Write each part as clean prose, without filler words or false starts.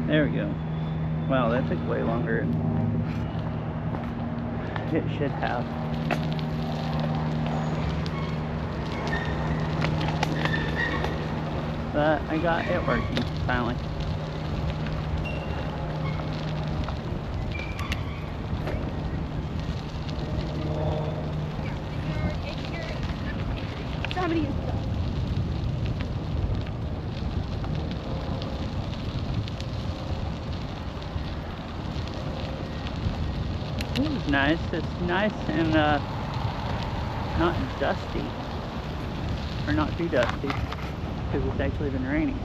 There we go. Wow, that took way longer than it should have. But I got it working finally. This is nice. It's nice and not dusty, or not too dusty, because it's actually been raining.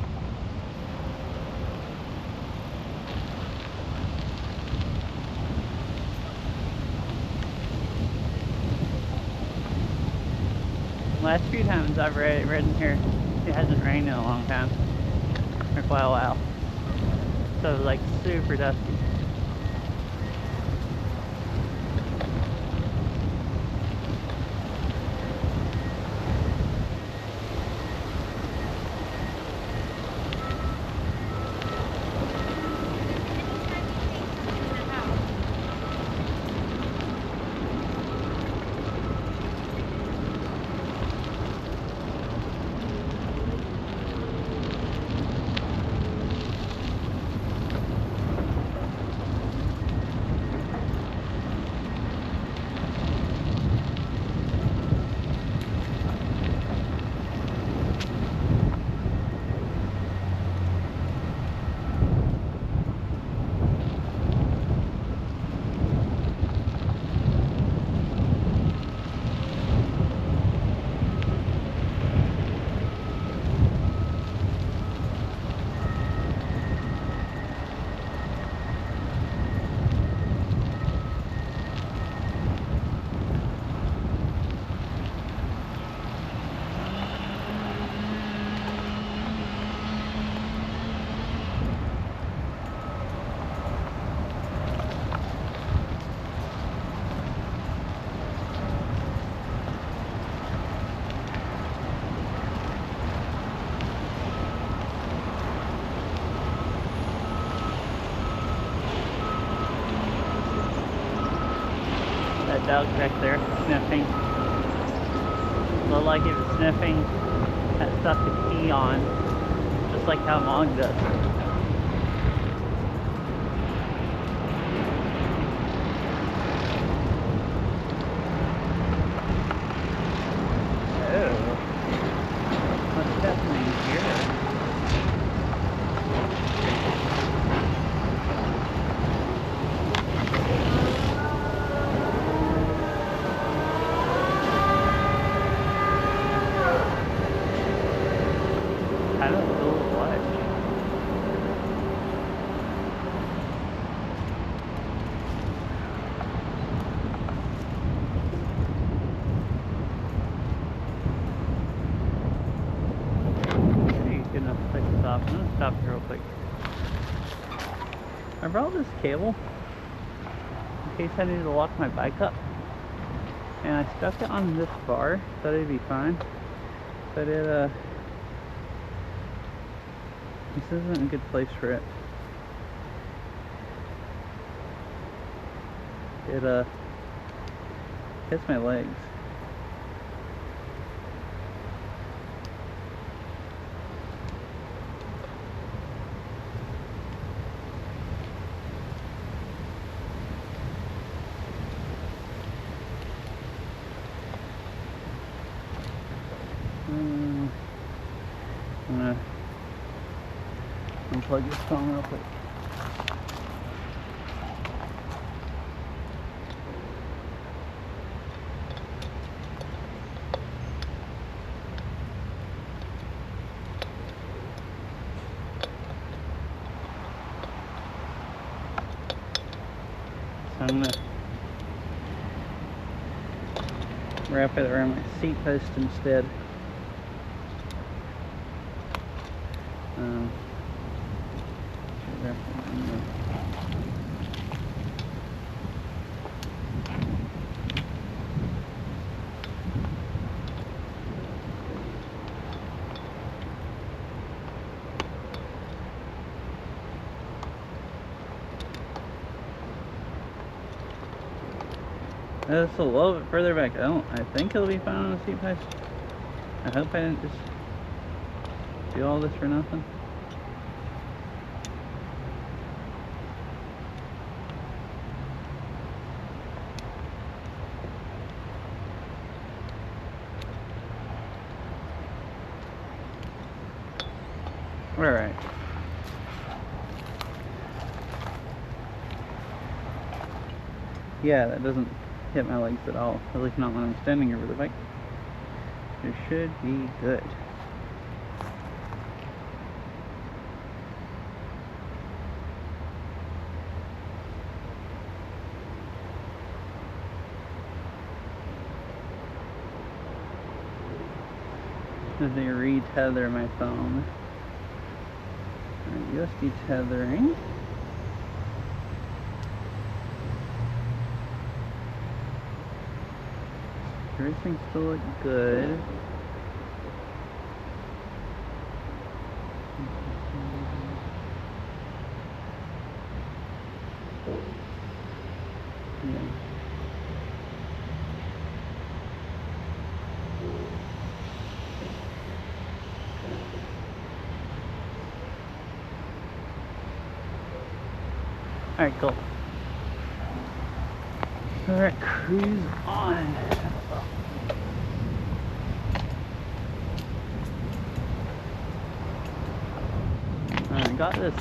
Last few times I've ridden here, it hasn't rained in a long time, or quite a while, so like super dusty. That dog back there sniffing. Looked like it was sniffing at stuff to pee on, just like how Mog does. Oh, what's happening here? I don't know what. Good enough to take this off. I'm gonna stop here real quick. I brought this cable in case I needed to lock my bike up, and I stuck it on this bar, thought it'd be fine, but it This isn't a good place for it. It hits my legs. I'm gonna unplug this phone real quick. So I'm gonna wrap it around my seat post instead. It's a little bit further back. I think it'll be fine on the seat post. I hope I didn't just do all this for nothing. Alright. Yeah, that doesn't hit my legs at all. At least not when I'm standing over the bike. It should be good. Let me retether my phone. USB tethering. Everything still looks good. Yeah. All right, cool. All right, cruise on. I got this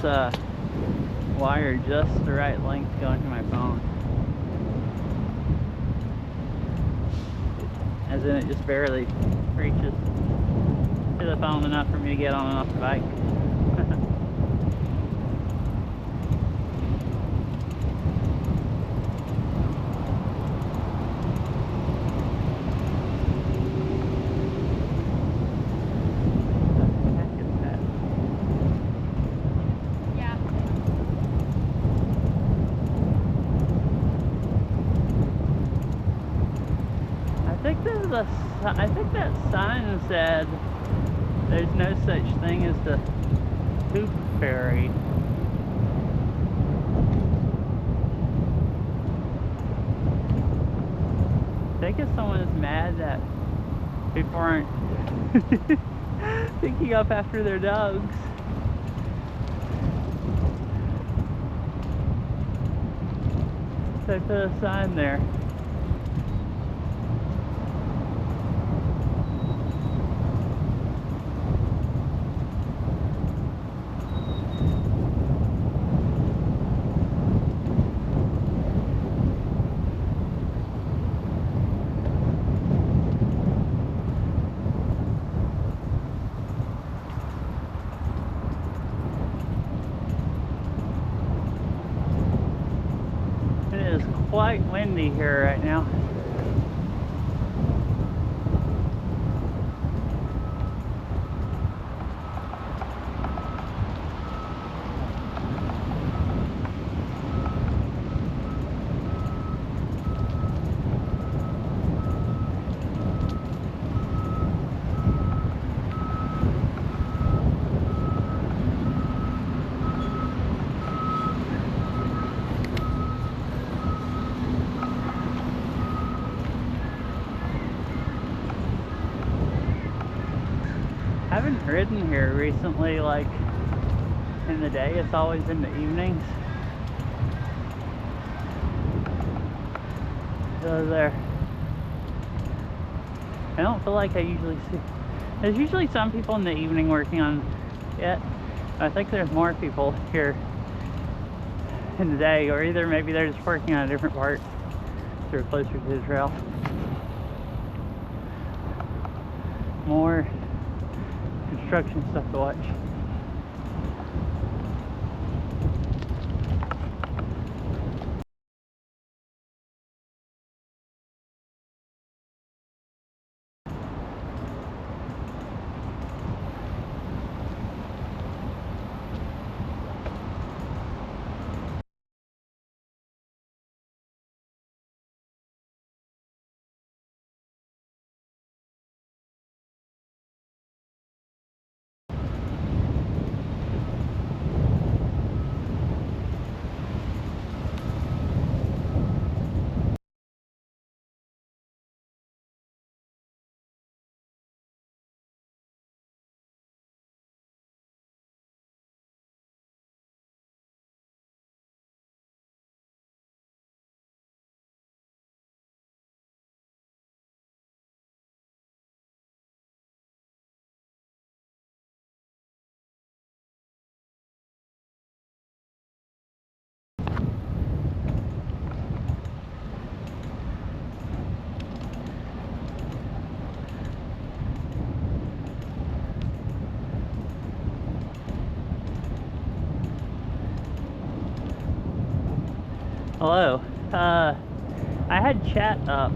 wire just the right length going to my phone. As in, it just barely reaches to the phone enough for me to get on and off the bike. I think that sign said there's no such thing as the poop fairy. I think if someone is mad that people aren't picking up after their dogs. So I put a sign there. It is quite windy here right now. haven't ridden here recently, like in the day. It's always in the evenings. So there. I don't feel like I usually see. There's usually some people in the evening working on it. I think there's more people here in the day, or either maybe they're just working on a different part. They're closer to the trail. More construction stuff to watch. Hello. I had chat up.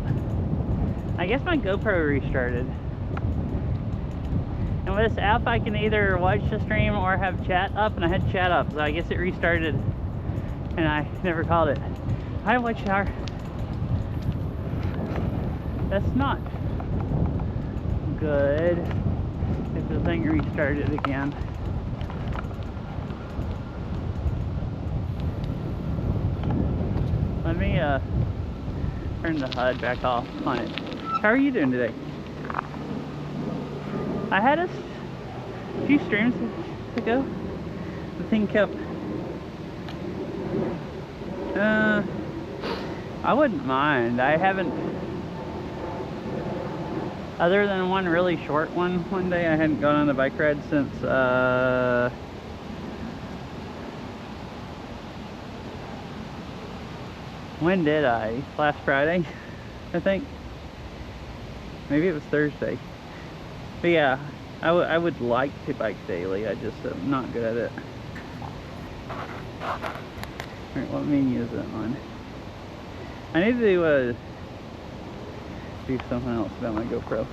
I guess my GoPro restarted. And with this app, I can either watch the stream or have chat up, and I had chat up, so I guess it restarted, and I never called it. Hi, Watchtower. That's not good if the thing restarted again. Let me turn the HUD back off on it. How are you doing today? I had a few streams ago. The thing kept... I wouldn't mind. I haven't... Other than one really short one day, I hadn't gone on a bike ride since... When did I? Last Friday, I think. Maybe it was Thursday. But yeah, I would like to bike daily. I just am not good at it. Alright, what menu is it on? I need to do something else about my GoPro.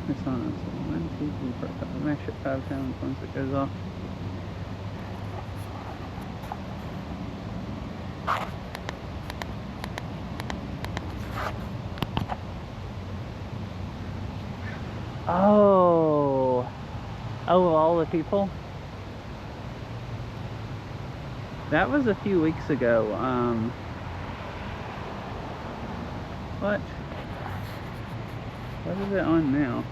It's on us. 1, 2, 3, 4, 5. I'm actually at 5 pounds once it goes off. Oh, all the people. That was a few weeks ago. What is it on now?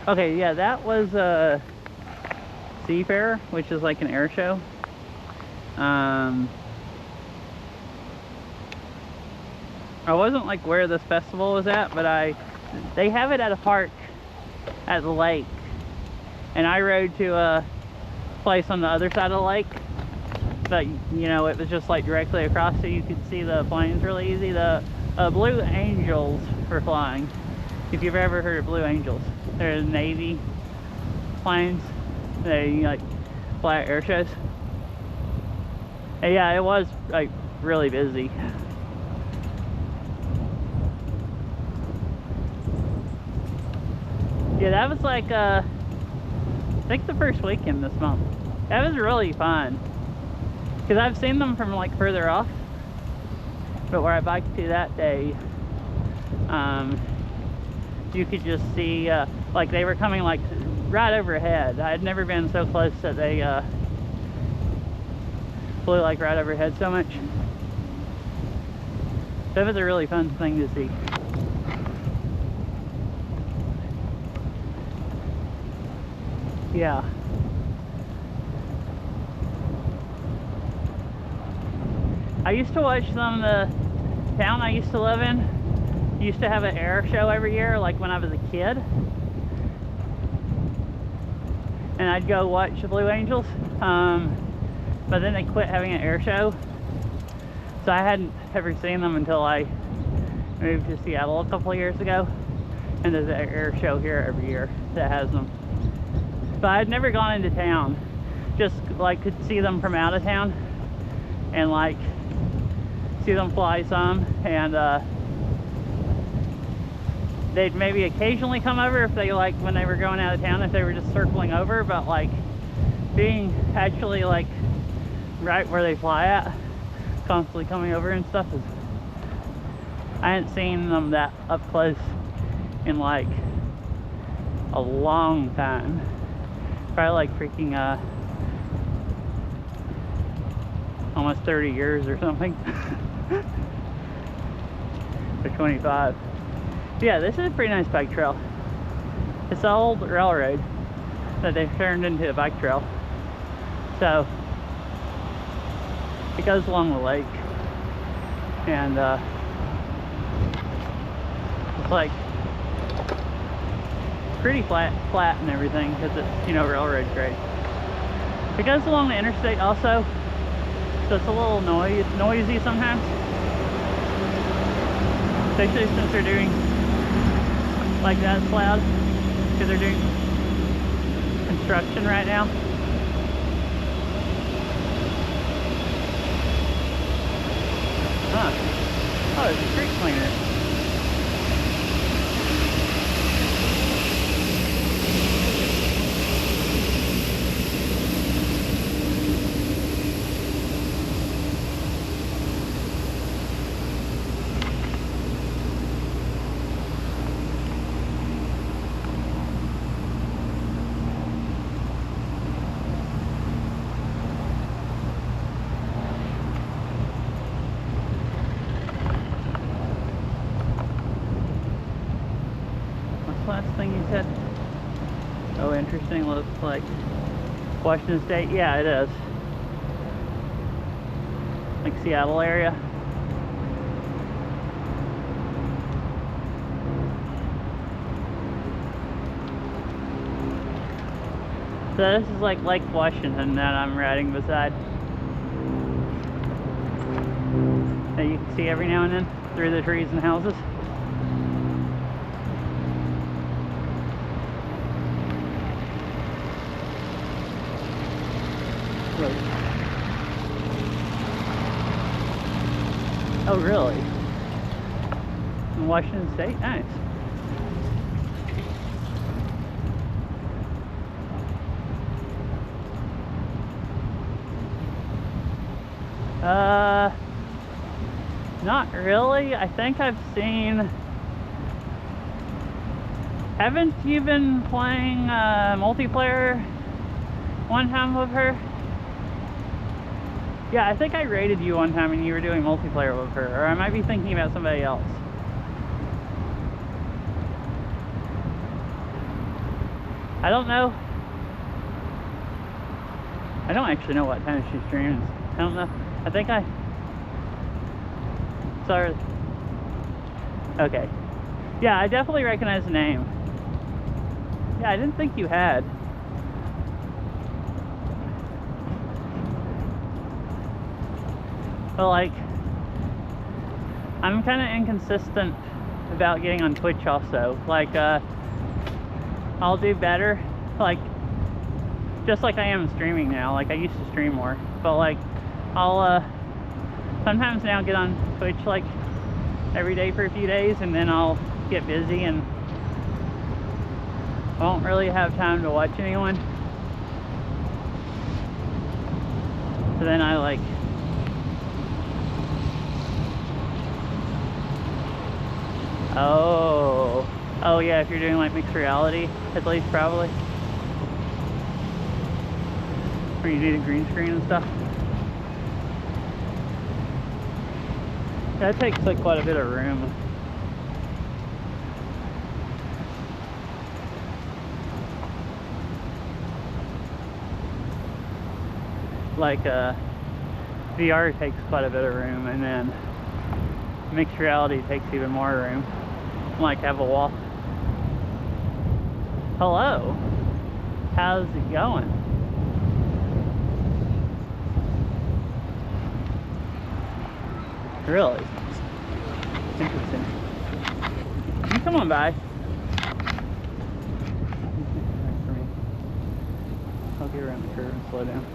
Okay, yeah, that was Seafair, which is like an air show. I wasn't like where this festival was at, but they have it at a park at the lake, and I rode to a place on the other side of the lake, but you know, it was just like directly across, so you could see the planes really easy. The Blue Angels were flying. If you've ever heard of Blue Angels, they're Navy planes. They like fly at air shows. And yeah, it was like really busy. Yeah, that was like I think the first weekend this month. That was really fun, because I've seen them from like further off, but where I biked to that day, you could just see like they were coming like right overhead. I had never been so close that they flew like right overhead so much. That was a really fun thing to see. Yeah. I used to watch them. The town I used to live in used to have an air show every year, like when I was a kid. And I'd go watch the Blue Angels. But then they quit having an air show. So I hadn't ever seen them until I moved to Seattle a couple of years ago. And there's an air show here every year that has them. But I'd never gone into town. Just like could see them from out of town. And like see them fly some. And they'd maybe occasionally come over if they like when they were going out of town, if they were just circling over. But like being actually like right where they fly at, constantly coming over and stuff, is I hadn't seen them that up close in like a long time. Probably like freaking almost 30 years or something. Or 25. Yeah, this is a pretty nice bike trail. It's the old railroad that they've turned into a bike trail. So it goes along the lake, and it's like pretty flat and everything because it's, you know, railroad grade. It goes along the interstate also, so it's a little noisy sometimes, especially since they're doing like that. It's loud because they're doing construction right now. Huh. Oh, there's a street cleaner. Last thing you said? Oh, interesting. Looks like Washington State. Yeah, it is. Like Seattle area. So this is like Lake Washington that I'm riding beside. That you can see every now and then through the trees and houses. Oh, really? In Washington State? Nice. Not really. I think I've seen... Haven't you been playing multiplayer one time with her? Yeah, I think I raided you one time and you were doing multiplayer with her, or I might be thinking about somebody else. I don't know. I don't actually know what time she streams. I don't know. I think I... Sorry. Okay. Yeah, I definitely recognize the name. Yeah, I didn't think you had. But like, I'm kind of inconsistent about getting on Twitch also. Like, I'll do better, like, just like I am streaming now. Like, I used to stream more, but like, I'll sometimes now get on Twitch like every day for a few days, and then I'll get busy and won't really have time to watch anyone. So then I like... Oh yeah, if you're doing like mixed reality, at least probably. where you need a green screen and stuff. That takes like quite a bit of room. Like VR takes quite a bit of room, and then mixed reality takes even more room. Like have a wall. Hello, how's it going? Really? Interesting. You come on by. I'll get around the curve and slow down.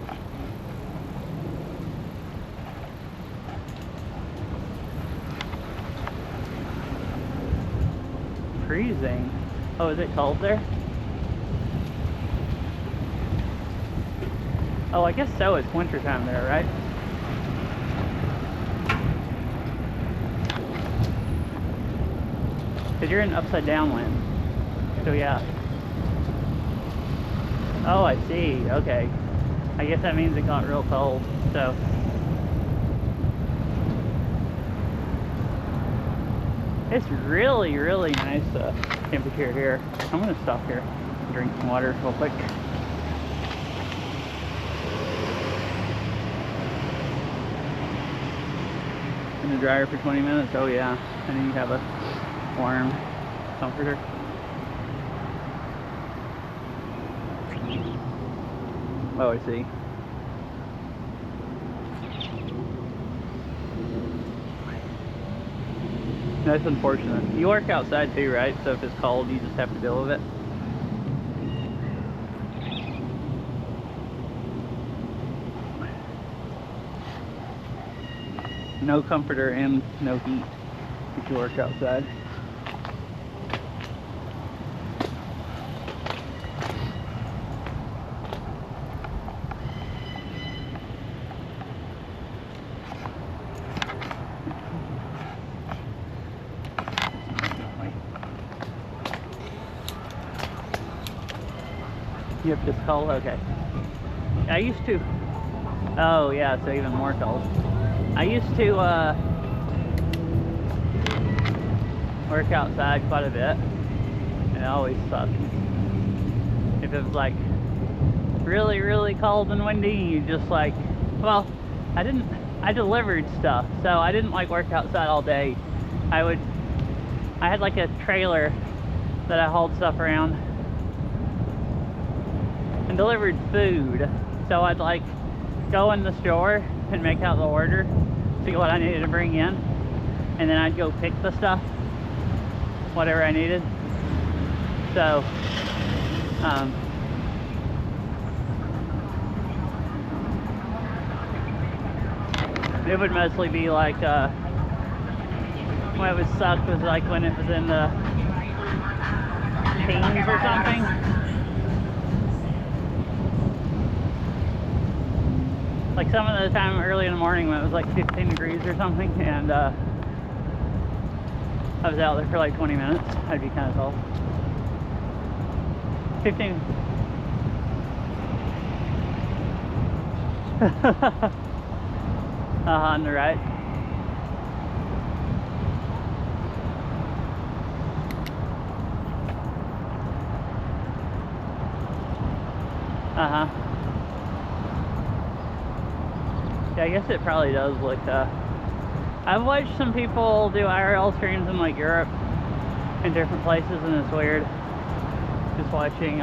Freezing. Oh, is it cold there? Oh, I guess so. It's wintertime there, right? Because you're in upside down land. So yeah. Oh, I see. Okay. I guess that means it got real cold. So. It's really, really nice temperature here. I'm going to stop here and drink some water real quick. In the dryer for 20 minutes? Oh yeah. And then you have a warm comforter. Oh, I see. That's unfortunate. You work outside too, right? So if it's cold, you just have to deal with it. No comforter and no heat if you work outside. Yep, just cold? Okay. I used to... Oh, yeah, so even more cold. I used to work outside quite a bit, and it always sucked. If it was like really, really cold and windy, you just like... Well, I delivered stuff, so I didn't like work outside all day. I had like a trailer that I hauled stuff around and delivered food, so I'd like go in the store and make out the order, see what I needed to bring in, and then I'd go pick the stuff, whatever I needed. So it would mostly be like when it would suck was like when it was in the teens or something. Like some of the time early in the morning when it was like 15 degrees or something, and I was out there for like 20 minutes. I'd be kind of cold. 15. On the right. Yeah, I guess it probably does look, I've watched some people do IRL streams in like Europe and different places, and it's weird just watching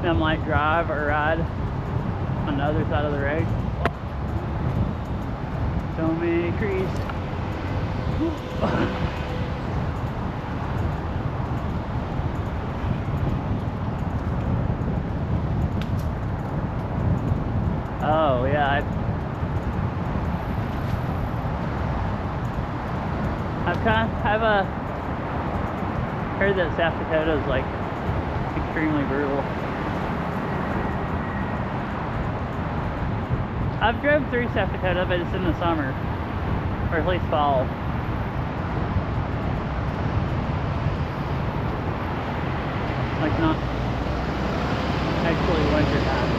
them like drive or ride on the other side of the road. So many trees. Oh yeah, I've heard that South Dakota is like extremely brutal. I've drove through South Dakota, but it's in the summer, or at least fall. Like not actually winter time.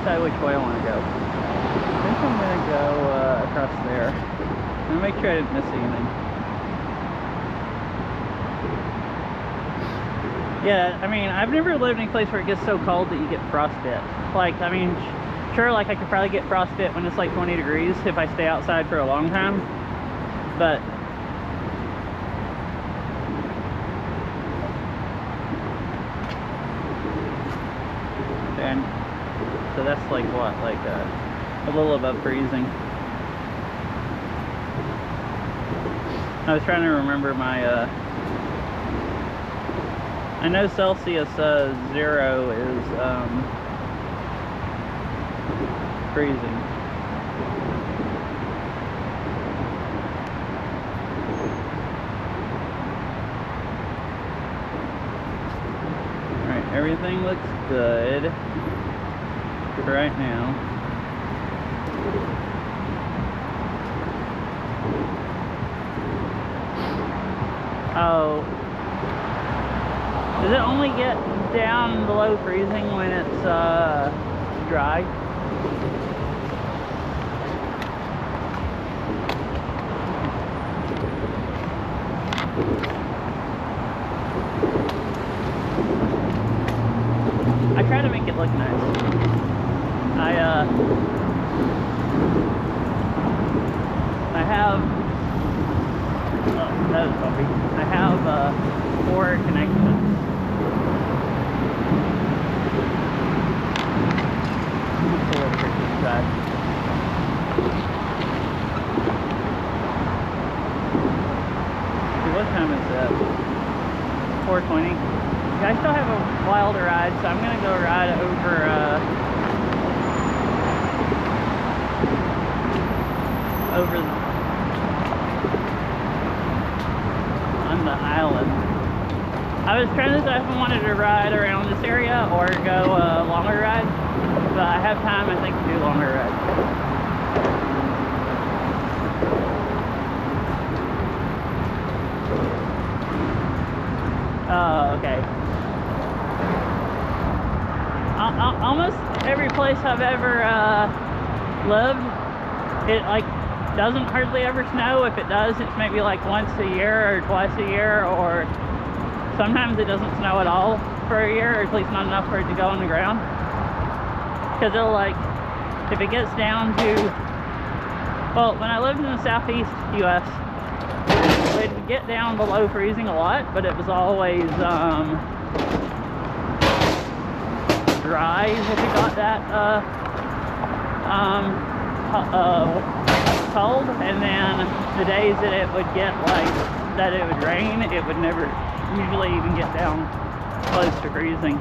decide which way I want to go. I think I'm gonna go across there. I'm gonna make sure I didn't miss anything. Yeah, I mean, I've never lived in a place where it gets so cold that you get frostbite. Like, I mean, sure, like I could probably get frostbite when it's like 20 degrees if I stay outside for a long time, but and so that's like what, like a little above freezing. I was trying to remember my I know Celsius 0 is freezing. Alright, everything looks good for right now. Oh. Does it only get down below freezing when it's dry? I try to make it look nice. I have that is bumpy. I have 4 connections. What time is that? 4:20. Yeah, I still have a while to ride, so I'm gonna go ride over on the island. I was trying to decide if I wanted to ride around this area or go a longer ride, but I have time, I think, to do longer rides. Oh, okay. Almost every place I've ever lived, it like doesn't hardly ever snow. If it does, it's maybe like once a year or twice a year, or sometimes it doesn't snow at all for a year, or at least not enough for it to go on the ground. Because it'll, like, if it gets down to, well, when I lived in the southeast US, it would get down below freezing a lot, but it was always dry if it got that cold. And then the days that it would get like that it would rain, it would never usually even get down close to freezing.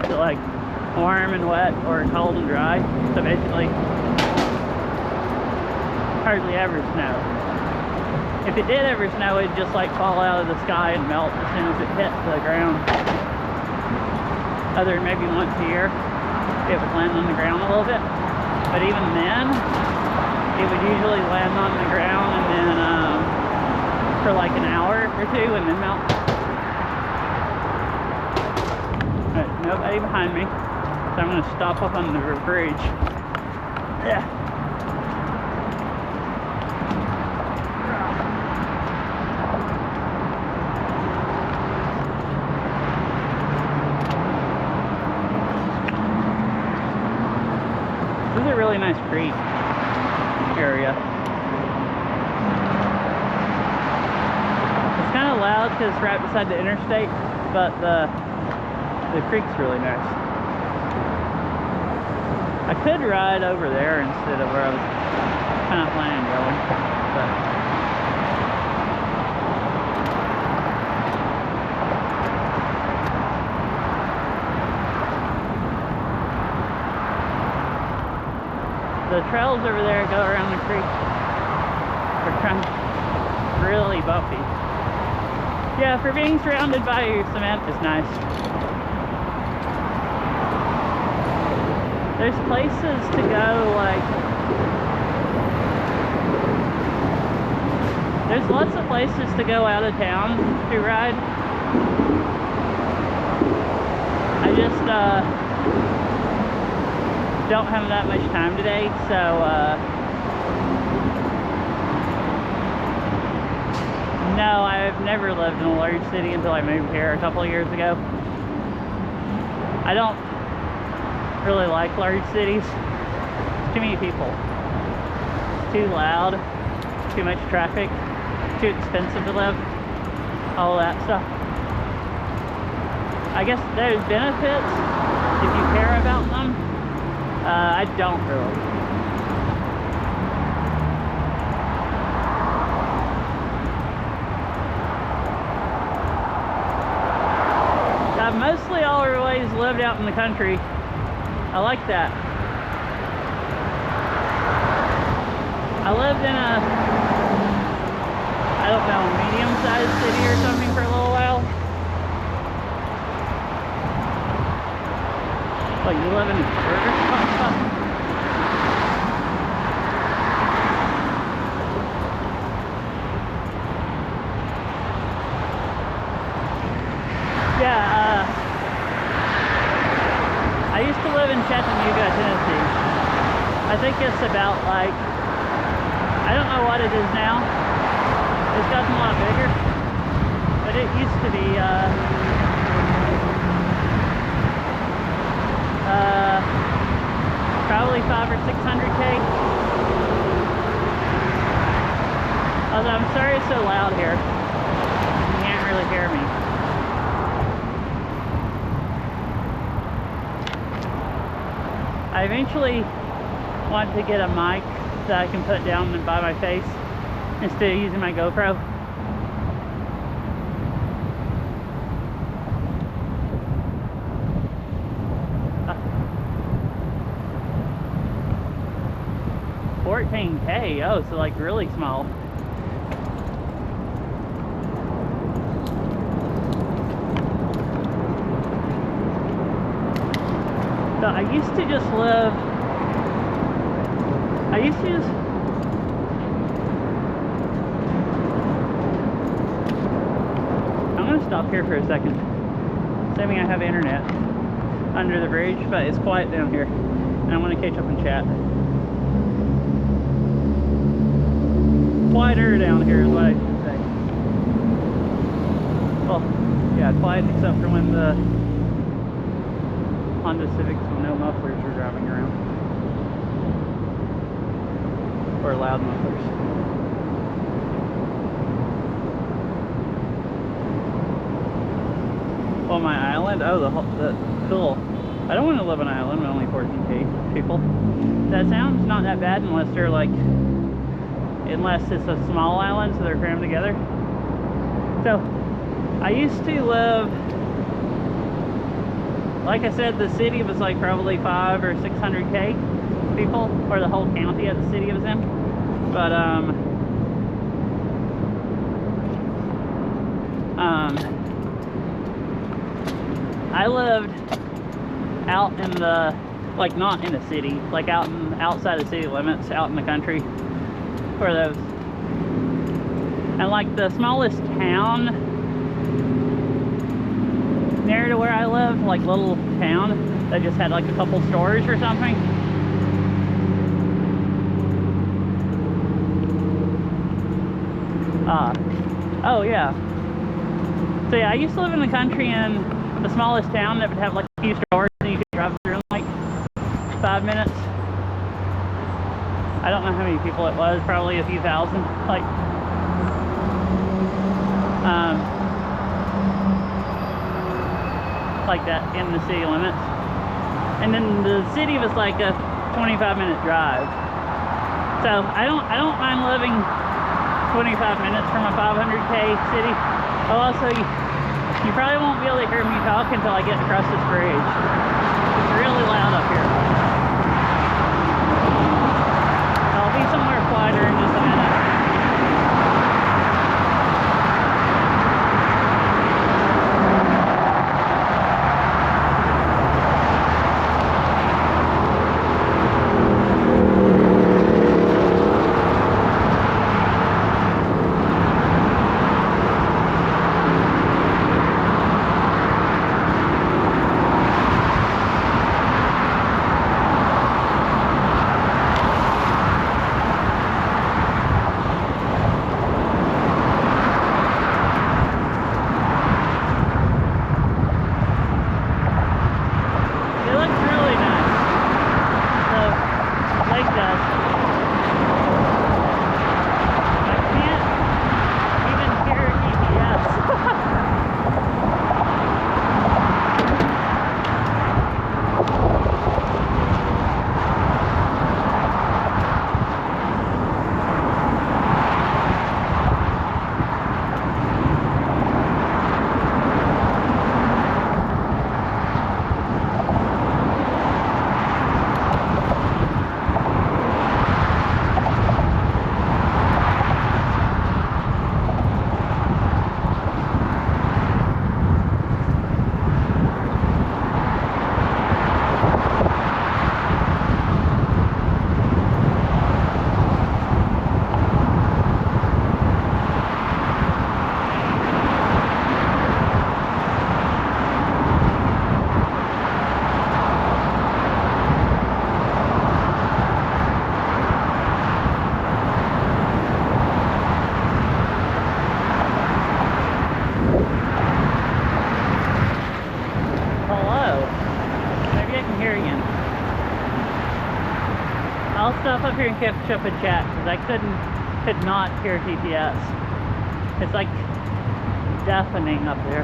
So like warm and wet or cold and dry. So basically hardly ever snow. If it did ever snow, it'd just like fall out of the sky and melt as soon as it hit the ground. Other than maybe once a year, it would land on the ground a little bit. But even then, it would usually land on the ground and then for like an hour or two and then melt. Alright, nobody behind me, so I'm gonna stop up on the bridge. Yeah. This is a really nice creek area. It's kind of loud because it's right beside the interstate, but the creek's really nice. I could ride over there instead of where I was kind of planning on going, but the trails over there go around the creek. They're kind of really bumpy. Yeah, for being surrounded by cement is nice. There's places to go, like, there's lots of places to go out of town to ride. I just, don't have that much time today, so no, I've never lived in a large city until I moved here a couple of years ago. I don't really like large cities. Too many people. Too loud. Too much traffic. Too expensive to live. All that stuff. I guess there's benefits if you care about them. I don't really. I've mostly always lived out in the country. I like that. I lived in a, I don't know, medium-sized city or something for a little while. What, you live in a burger shop? Yeah, I used to live in Chattanooga, Tennessee. I think it's about like, I don't know what it is now. It's gotten a lot bigger, but it used to be probably 500 or 600K. Although I'm sorry it's so loud here. You can't really hear me. I eventually want to get a mic that I can put down by my face instead of using my GoPro. $14K, oh, so like really small. So I used to just live, I'm gonna stop here for a second, assuming I have internet under the bridge, but it's quiet down here, and I want to catch up and chat. Quieter down here is what I should say. Well, yeah, quiet except for when the Honda Civics with no mufflers are driving around. Or loud mufflers. Oh, my island? Oh, the cool. I don't want to live on an island with only 14K people. That sounds not that bad unless they're like, unless it's a small island, so they're crammed together. So, I used to live, like I said, the city was like probably 500 or 600K people, or the whole county of the city it was in. But I lived out in the, like not in the city, like outside the city limits, out in the country for those. And like the smallest town near to where I live, like little town that just had like a couple stores or something. Oh yeah. So yeah, I used to live in the country in the smallest town that would have like a few stores and you could drive through in like 5 minutes. I don't know how many people it was, probably a few thousand, like that in the city limits. And then the city was like a 25-minute drive. So I don't mind living 25 minutes from a 500K city. Oh, also, you probably won't be able to hear me talk until I get across this bridge. It's really loud up here. I'll be somewhere quieter in just a minute. catch up and chat because I could not hear TTS. It's like deafening up there.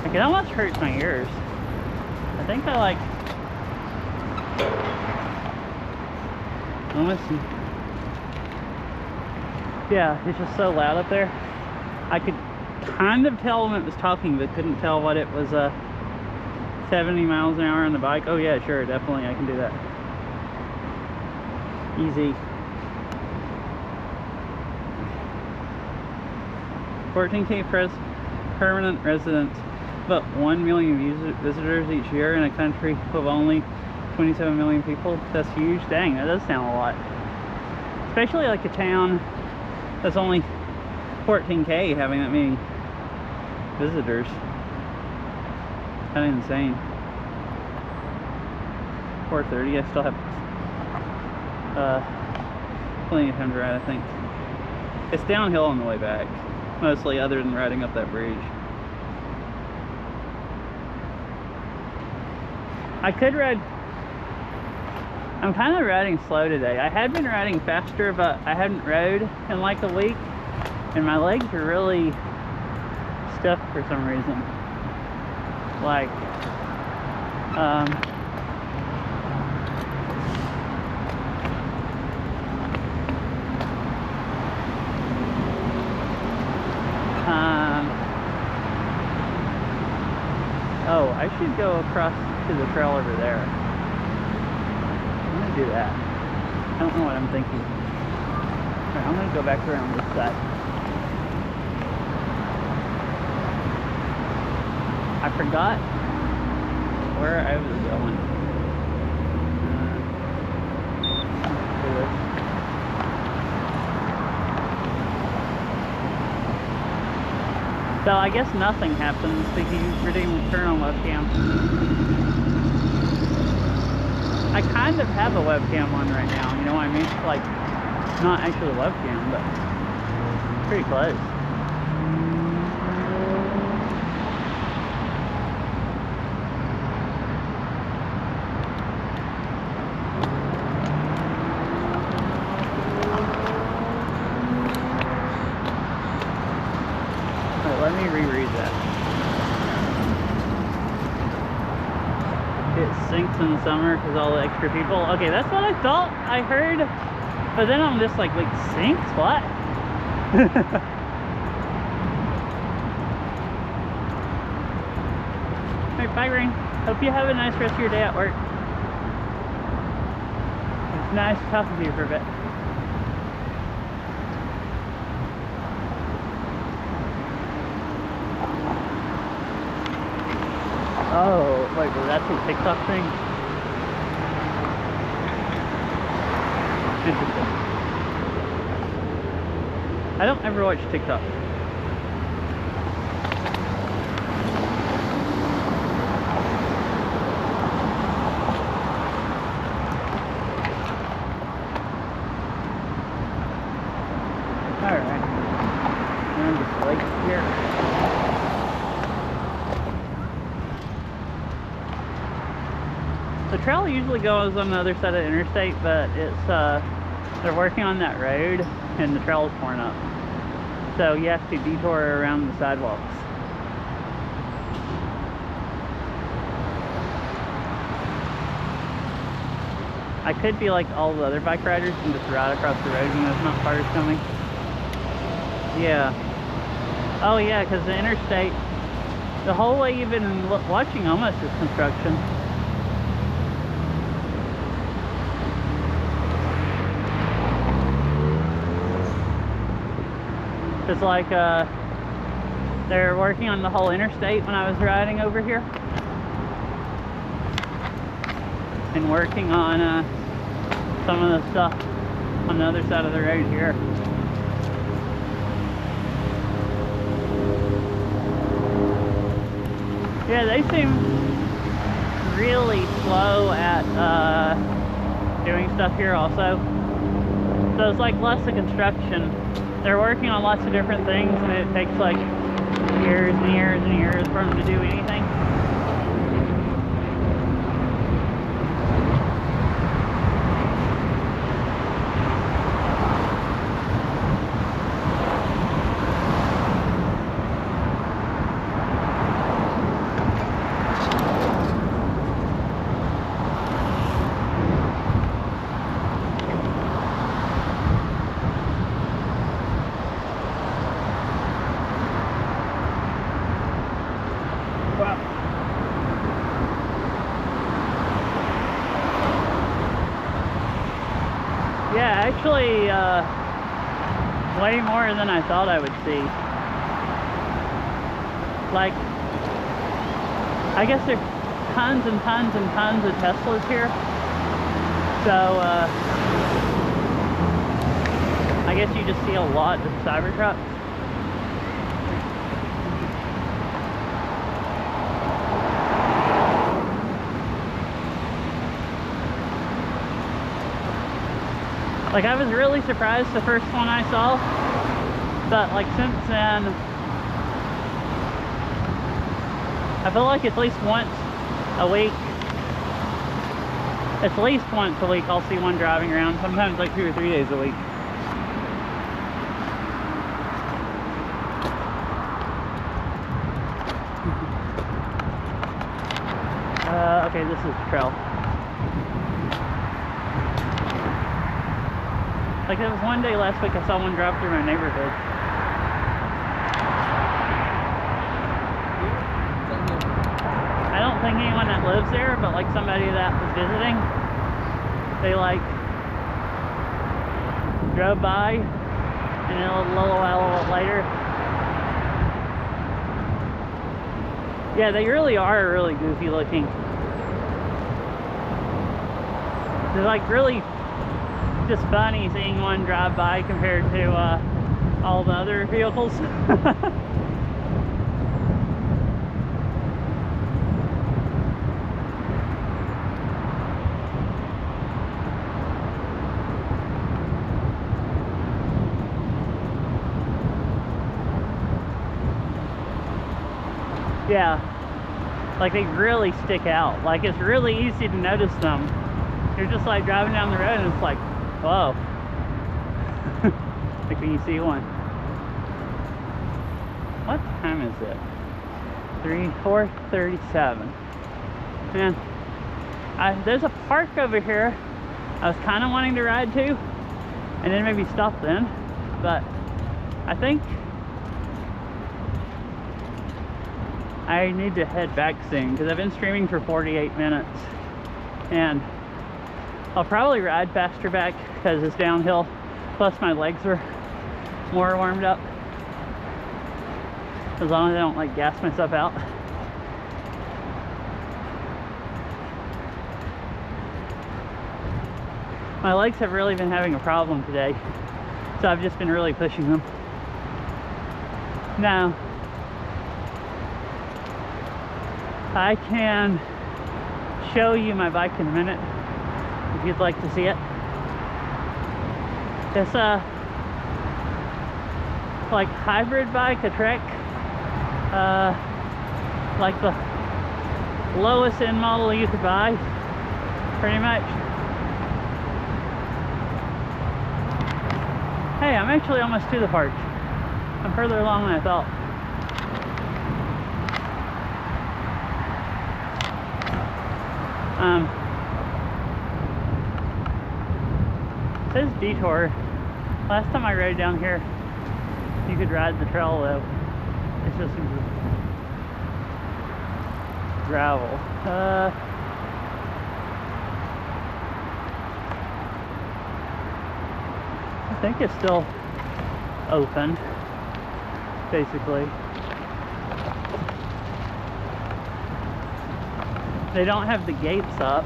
Like, it almost hurts my ears. I think I like almost, yeah, it's just so loud up there. I could kind of tell when it was talking, but couldn't tell what it was 70 miles an hour on the bike. Oh yeah, sure, definitely I can do that. Easy. 14K permanent residents, but 1 million visitors each year in a country of only 27 million people. That's huge. Dang, that does sound a lot. Especially like a town that's only 14K having that many visitors. Kind of insane. 4:30. I still have plenty of time to ride, I think. It's downhill on the way back, mostly, other than riding up that bridge. I could ride. I'm kind of riding slow today. I had been riding faster, but I hadn't rode in like a week, and my legs are really stiff for some reason. Like, oh, I should go across to the trail over there. I'm gonna do that. I don't know what I'm thinking. Alright, I'm gonna go back around this side. I forgot where I was going. Do this. So I guess nothing happens if you turn on webcam. I kind of have a webcam on right now, you know what I mean? Like, not actually a webcam, but pretty close. Let me reread that. It sinks in the summer because all the extra people. Okay, that's what I thought I heard. But then I'm just like, wait, sinks? What? Alright, bye, Rain. Hope you have a nice rest of your day at work. It's nice talking to you for a bit. Oh, wait, was that a TikTok thing? Interesting. I don't ever watch TikTok. Alright. I'm just late here. The trail usually goes on the other side of the interstate, but it's they're working on that road and the trail is torn up. So you have to detour around the sidewalks. I could be like all the other bike riders and just ride across the road when there's not cars coming. Yeah. Oh yeah, because the interstate, the whole way you've been watching almost is construction. It's like they're working on the whole interstate when I was riding over here, and working on some of the stuff on the other side of the road here. Yeah, they seem really slow at doing stuff here also. So it's like less of construction. They're working on lots of different things, and it takes like years and years and years for them to do anything. Yeah, actually, way more than I thought I would see. Like, I guess there's tons and tons and tons of Teslas here. So, I guess you just see a lot of Cybertrucks. Like, I was really surprised the first one I saw, but like since then, I feel like at least once a week, I'll see one driving around, sometimes like 2 or 3 days a week. Okay, this is the trail. Like, there was one day last week I saw one drive through my neighborhood. I don't think anyone that lives there, but like somebody that was visiting, they like drove by, and then a little while later, yeah, they really are really goofy looking. They're like really just funny seeing one drive by compared to all the other vehicles. Yeah, like they really stick out. Like, it's really easy to notice them. You're just like driving down the road and it's like, whoa. Like when you see one. What time is it? 4:37. Man, there's a park over here I was kind of wanting to ride to, and then maybe stop then, but I think I need to head back soon because I've been streaming for 48 minutes, and I'll probably ride faster back because it's downhill, plus my legs are more warmed up, as long as I don't like gas myself out. My legs have really been having a problem today, so I've just been really pushing them. Now, I can show you my bike in a minute if you'd like to see it. It's a like hybrid bike, a Trek, like the lowest end model you could buy, pretty much. Hey, I'm actually almost to the park. I'm further along than I thought. It says detour. Last time I rode down here, you could ride the trail though. It's just gravel. I think it's still open, basically. They don't have the gates up,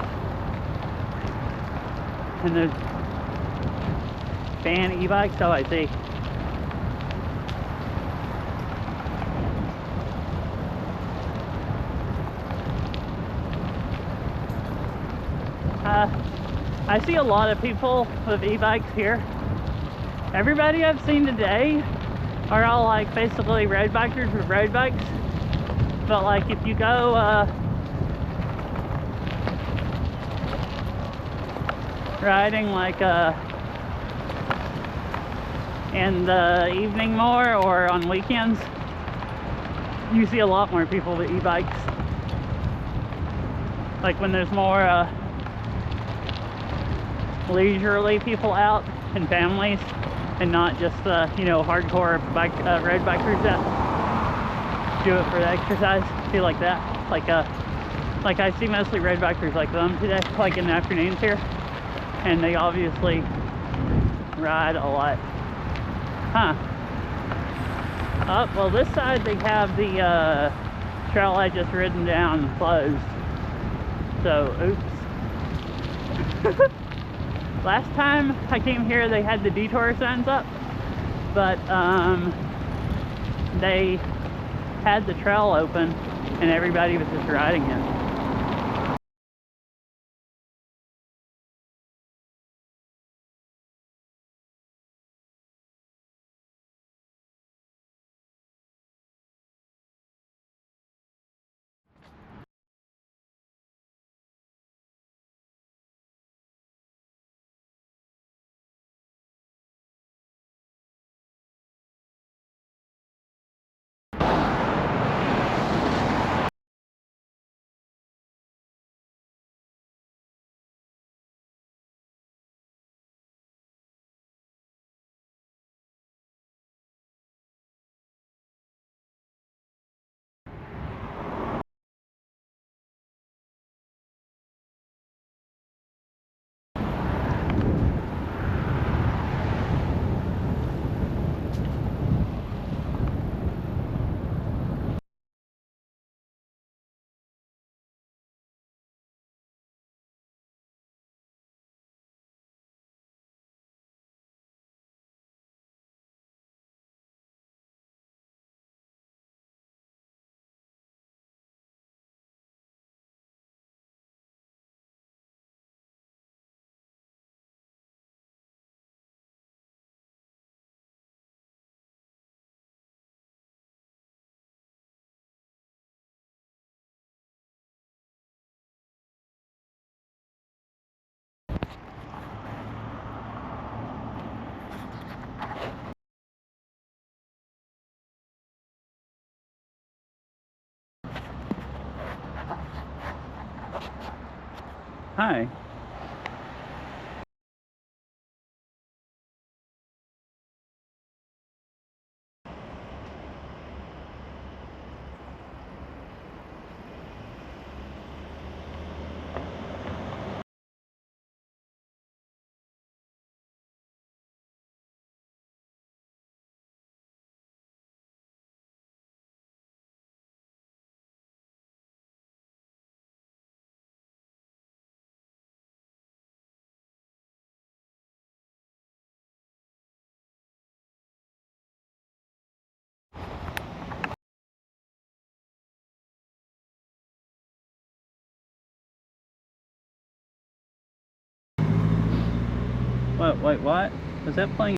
and there's ban e-bikes. Oh, I see. I see a lot of people with e-bikes here. Everybody I've seen today are all like basically road bikers with road bikes. But like if you go riding like in the evening more or on weekends, you see a lot more people with e-bikes. Like when there's more leisurely people out and families, and not just you know, hardcore road bikers that do it for the exercise. I feel like that. Like I see mostly road bikers like them today, like in the afternoons here, and they obviously ride a lot. Huh. Oh, well, this side they have the trail I just ridden down closed. So, oops. Last time I came here, they had the detour signs up, but they had the trail open and everybody was just riding it. Hi. What? Wait, what? Was that playing?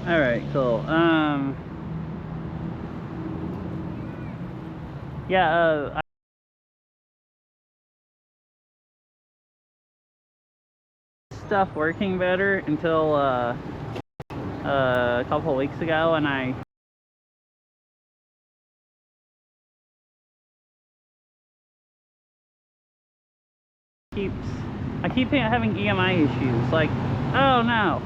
All right, cool. Yeah, stuff working better until a couple weeks ago, and I keep having EMI issues. Like, oh no.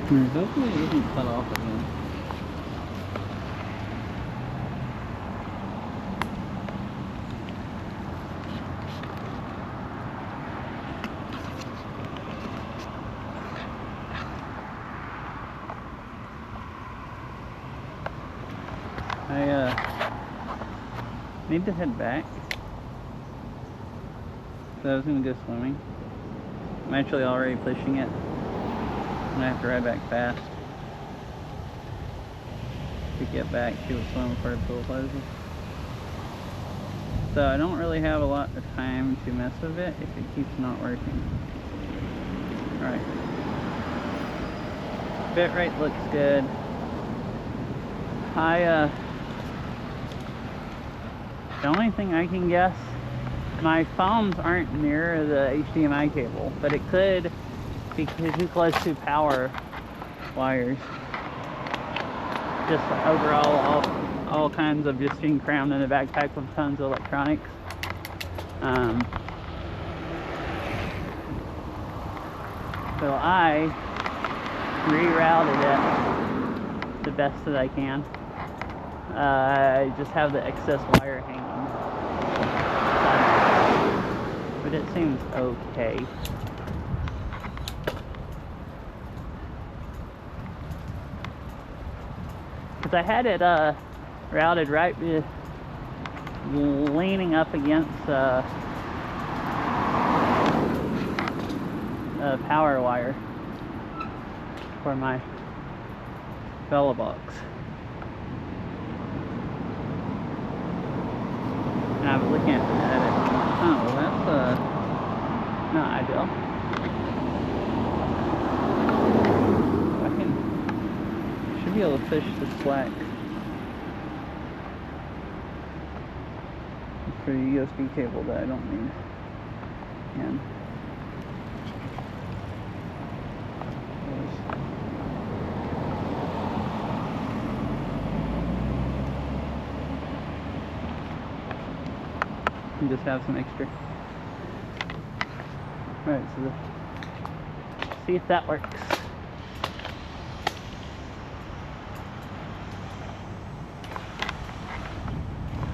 Hopefully it doesn't cut off again. I need to head back. So I was gonna go swimming. I'm actually already pushing it. I'm gonna have to ride back fast to get back to a swim before the pool closes. So I don't really have a lot of time to mess with it if it keeps not working. Alright. Bitrate looks good. The only thing I can guess, my phones aren't near the HDMI cable, but it could be too close to power wires. Just overall, all kinds of just being crammed in a backpack with tons of electronics. So I rerouted it the best that I can. I just have the excess wire hanging. But it seems okay. Because I had it routed right leaning up against a power wire for my Bella box. And I was looking at it. Oh, well, that's not ideal. Should be able to fish the slack for the USB cable that I don't need. And just have some extra. Alright, so see if that works.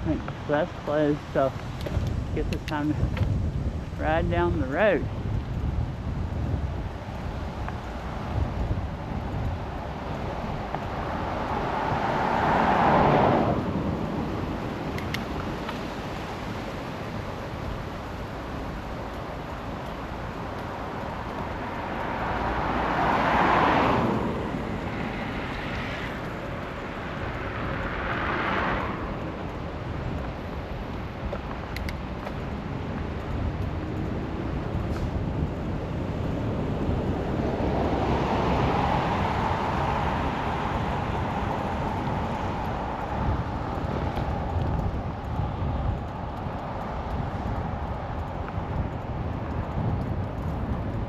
Right, so that's closed, so I guess it's time to ride down the road.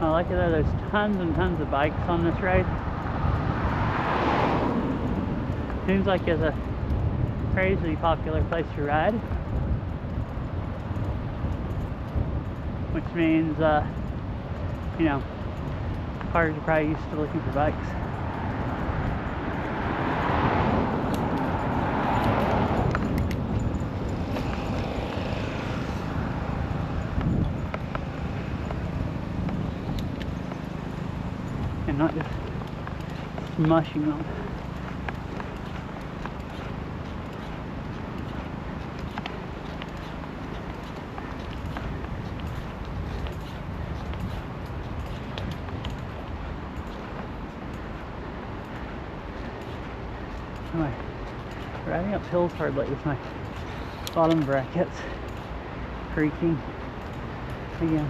I like it that there's tons and tons of bikes on this road. Seems like it's a crazy popular place to ride. Which means, you know, cars are probably used to looking for bikes. And not just smushing them. Anyway, riding up hills hard like this, my bottom brackets creaking again.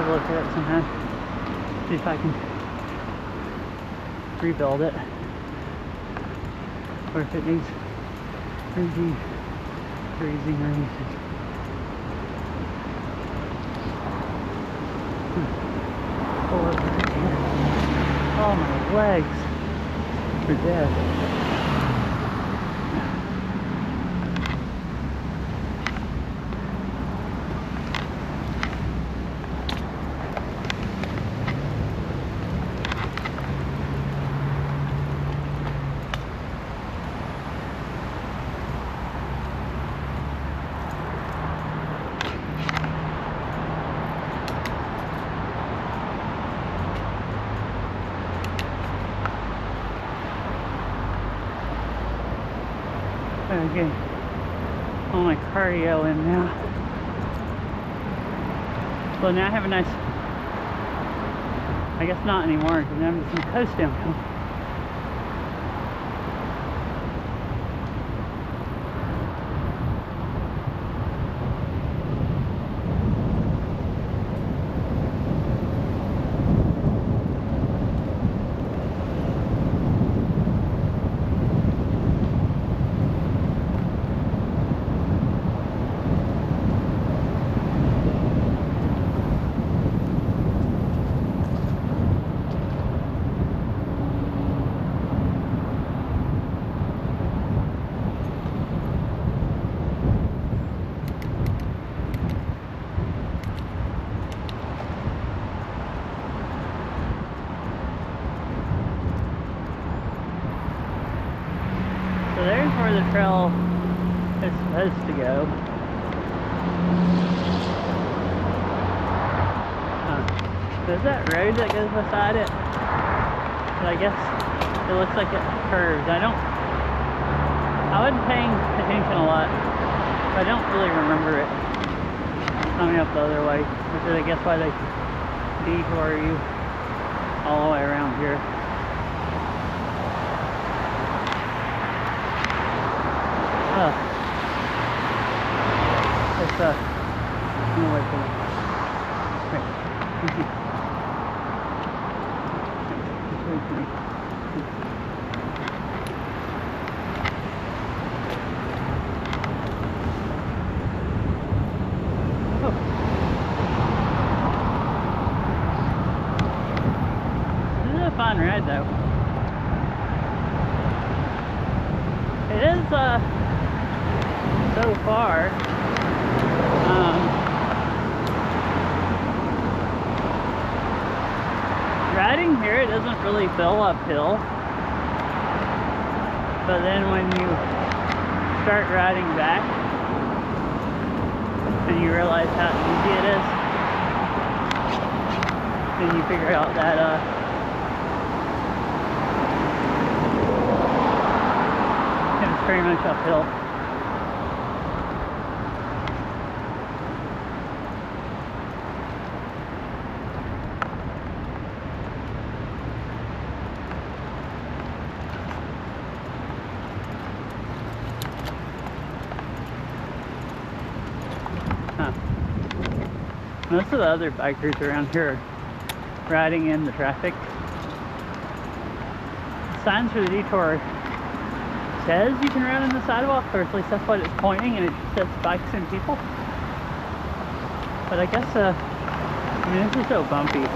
Look at it somehow, see if I can rebuild it, or if it needs freezing or anything. Oh, my legs are dead. Okay. All my cardio in now. So now I have a nice, I guess not anymore, because now I'm just gonna coast downhill. So there's where the trail is supposed to go. There's that road that goes beside it, but I guess it looks like it curves. I wasn't paying attention a lot, but I don't really remember it coming up the other way, which is I guess why they detour you all the way around here. It's I'm gonna wait for it. This is a fun ride though. It is so far. Riding here, it doesn't really feel uphill, but then when you start riding back and you realize how easy it is, then you figure out that it's pretty much uphill. Most of the other bikers around here are riding in the traffic. The signs for the detour says you can ride on the sidewalk, or at least that's what it's pointing, and it says bikes and people. But I guess, I mean, this is so bumpy. I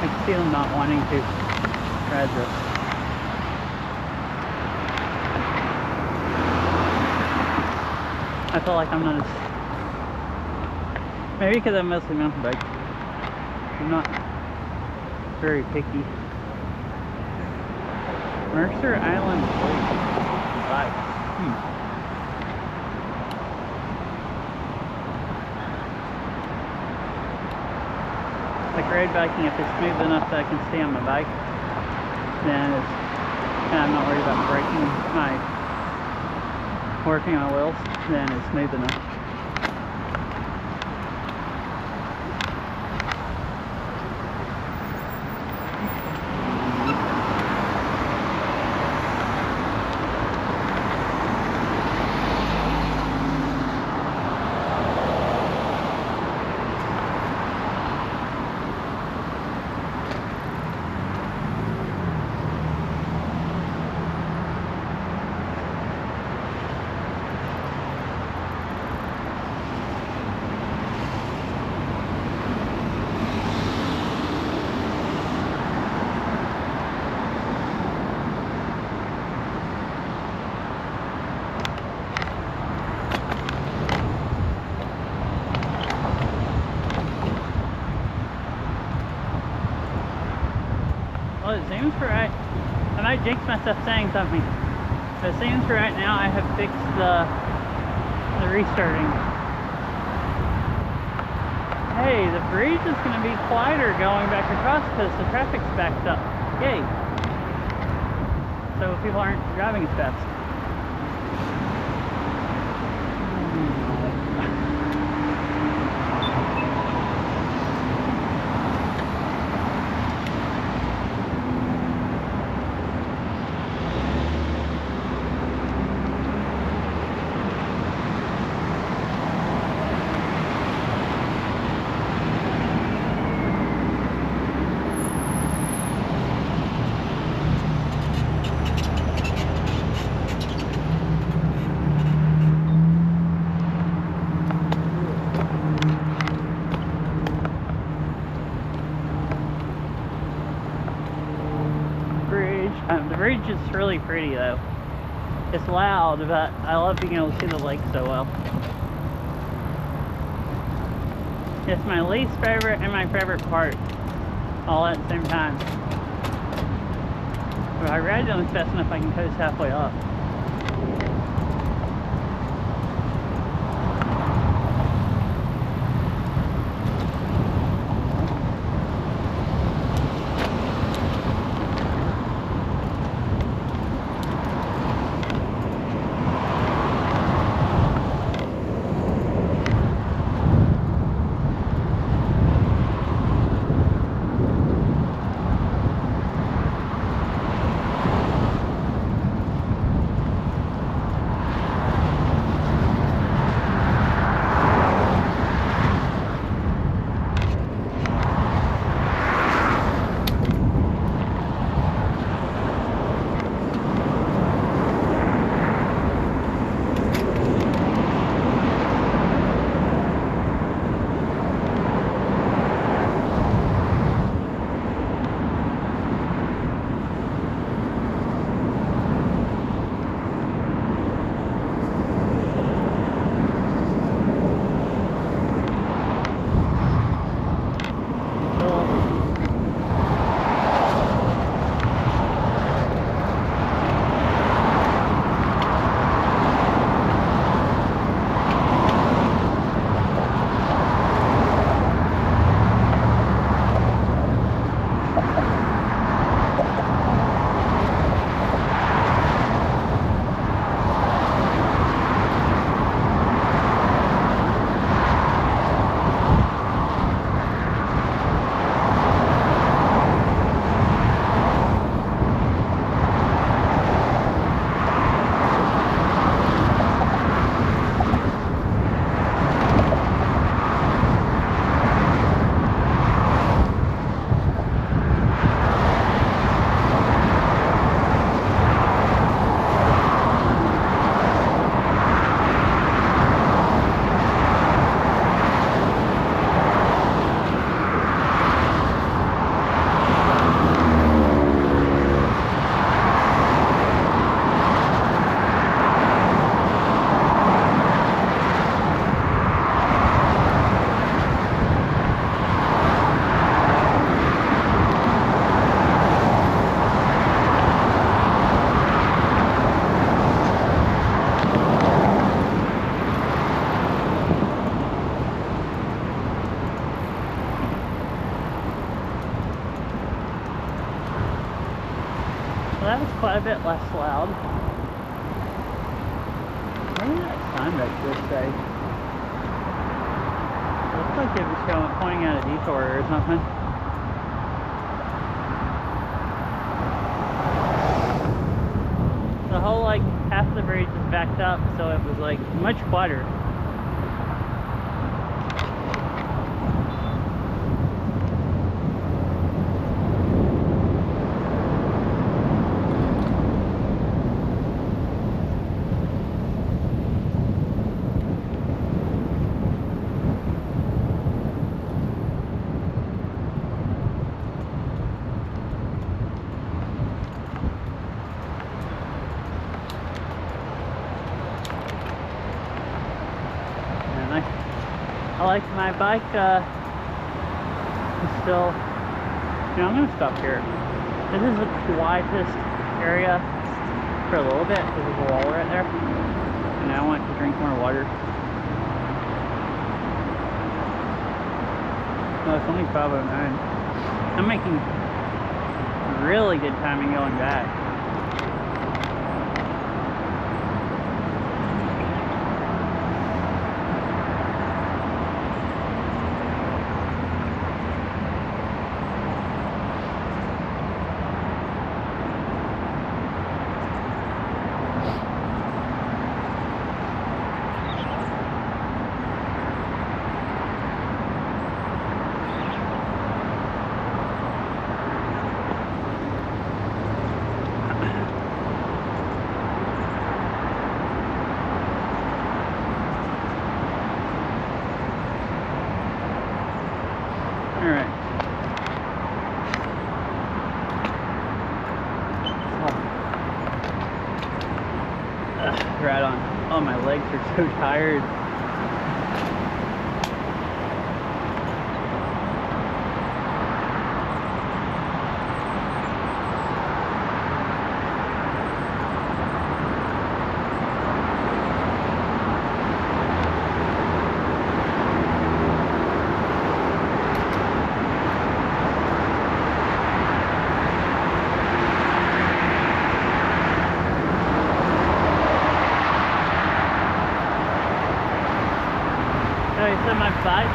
can see them not wanting to ride this. I feel like I'm not as... Maybe because I'm mostly mountain bike. I'm not very picky. Mercer Island Lake. Like road biking, if it's smooth enough that I can stay on my bike, then it's, and I'm not worried about working my wheels, then it's smooth enough. Well, it seems for right, I might jinx myself saying something, but it seems for right now I have fixed the restarting. Hey, the bridge is going to be quieter going back across because the traffic's backed up. Yay! So people aren't driving as fast. The bridge is really pretty though. It's loud, but I love being able to see the lake so well. It's my least favorite and my favorite part all at the same time. If I ride down fast enough, I can coast halfway up. Well, that was quite a bit less loud. What did that sign back there say? It looks like it was pointing out a detour or something. The whole, like, half of the bridge is backed up, so it was, like, much quieter. I like my bike, still, you know, I'm going to stop here. This is the quietest area for a little bit. There's a wall right there. And I want to drink more water. No, it's only 5:09. I'm making really good timing going back. ride on. Oh, my legs are so tired. So my bike,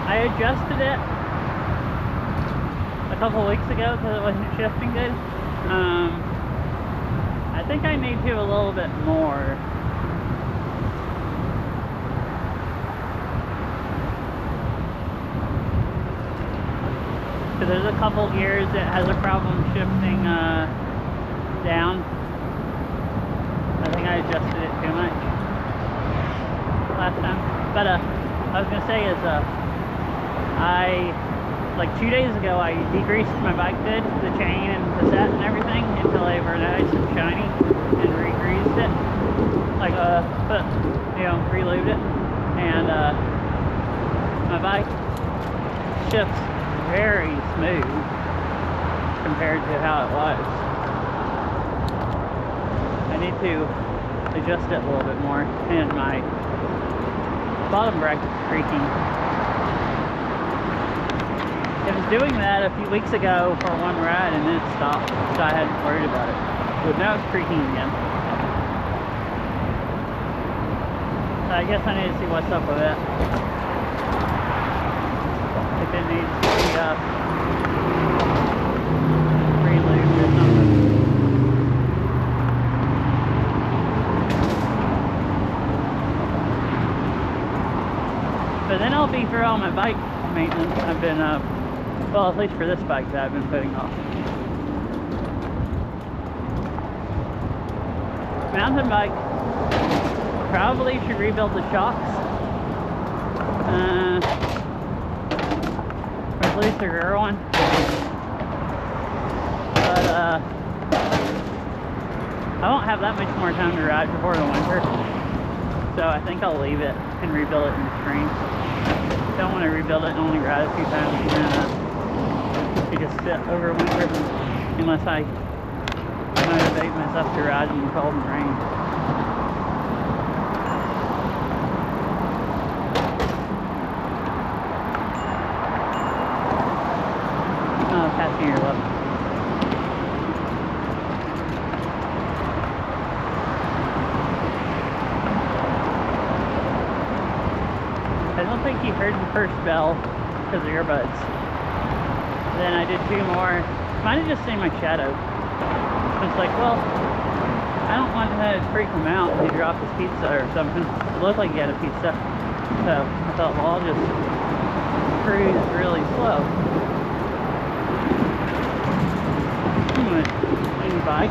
I adjusted it a couple weeks ago because it wasn't shifting good. I think I need to a little bit more. Because there's a couple gears that has a problem shifting down. I think I adjusted it too much last time. But I was gonna say is I like 2 days ago I degreased my bike bed, the chain and the set and everything until they were nice and shiny, and re-greased it, like relubed it, and my bike shifts very smooth compared to how it was. I need to adjust it a little bit more, and my bottom bracket's creaking. It was doing that a few weeks ago for one ride and then it stopped, so I hadn't worried about it. But now it's creaking again. So I guess I need to see what's up with it. If it needs to be re-lubed or something. But then I'll be through all my bike maintenance I've been, well, at least for this bike that I've been putting off. Mountain bike, probably should rebuild the shocks. Or at least the rear one. But, I won't have that much more time to ride before the winter. So I think I'll leave it and rebuild it in the spring. Don't want to rebuild it and only ride a few times and you just sit over winter unless I motivate myself to ride in the cold and rain. Oh, passenger left. I don't think he heard the first bell because of earbuds. Then I did 2 more. Might have just seen my shadow. I was like, well, I don't want to freak him out when he dropped his pizza or something. It looked like he had a pizza. So I thought, well, I'll just cruise really slow. New bike.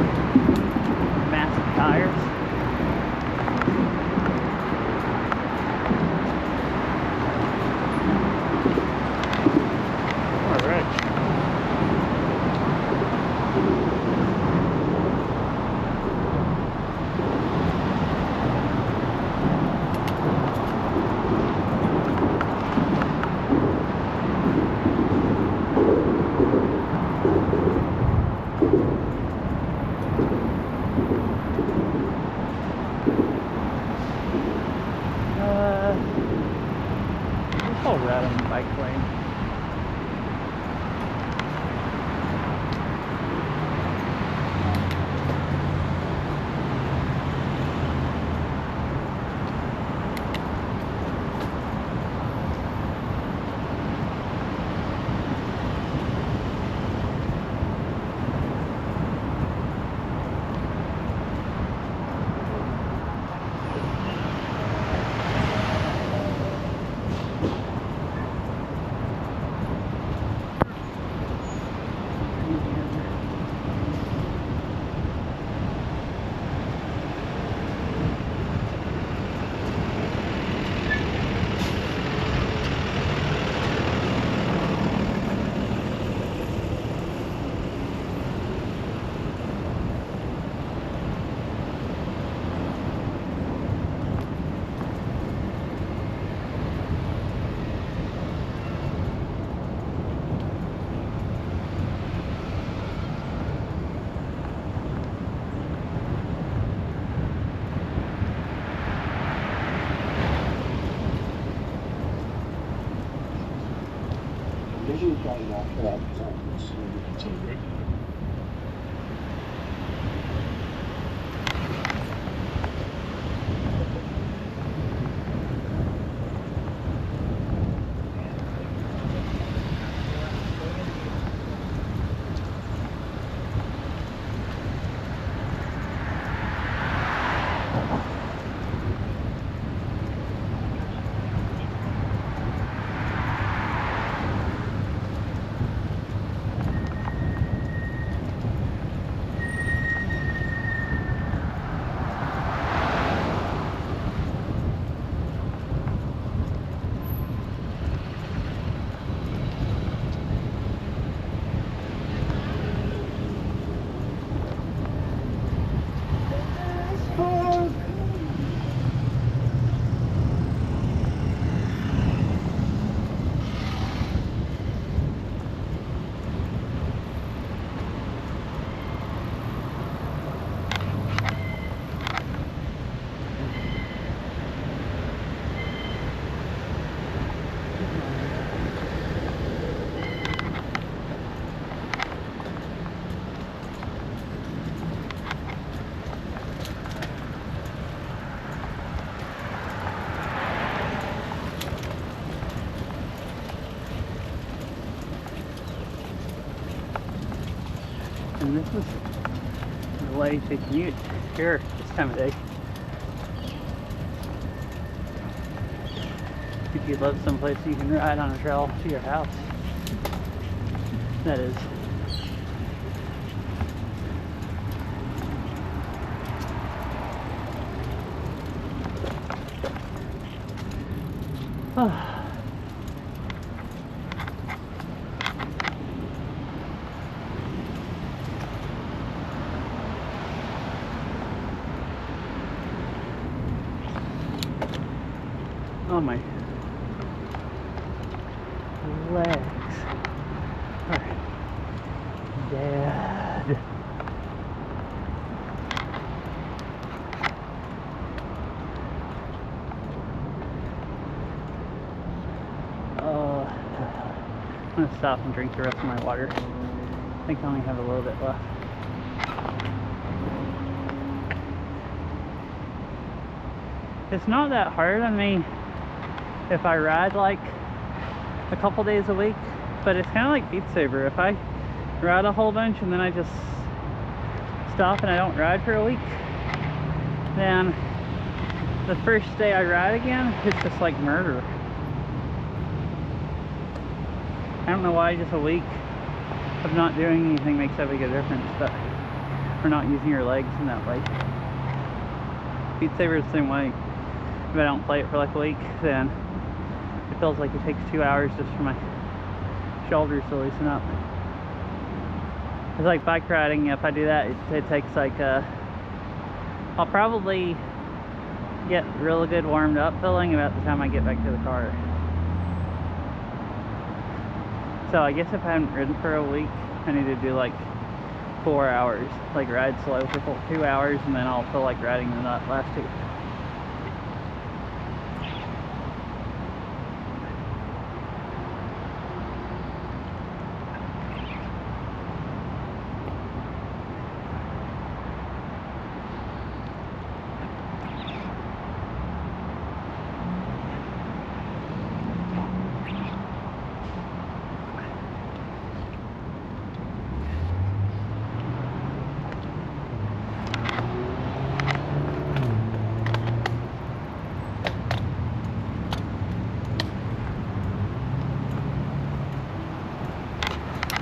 Massive tires. I'll ride on the bike lane. Schedule going off for that performance will be continued. And this is the way to commute here this time of day. If you love someplace you can ride on a trail to your house, that is. Oh, my legs are dead. I'm gonna stop and drink the rest of my water. I think I only have a little bit left. It's not that hard on me if I ride like a couple days a week, but it's kind of like Beat Saber. If I ride a whole bunch and then I just stop and I don't ride for a week, then the first day I ride again, it's just like murder. I don't know why just a week of not doing anything makes that big a difference, but we're not using your legs in that way. Beat Saber is the same way. If I don't play it for like a week, then it feels like it takes 2 hours just for my shoulders to loosen up. It's like bike riding. If I do that, it takes like I'll probably get really good warmed up feeling about the time I get back to the car. So I guess if I haven't ridden for a week, I need to do like 4 hours, like ride slow for 2 hours, and then I'll feel like riding the last 2.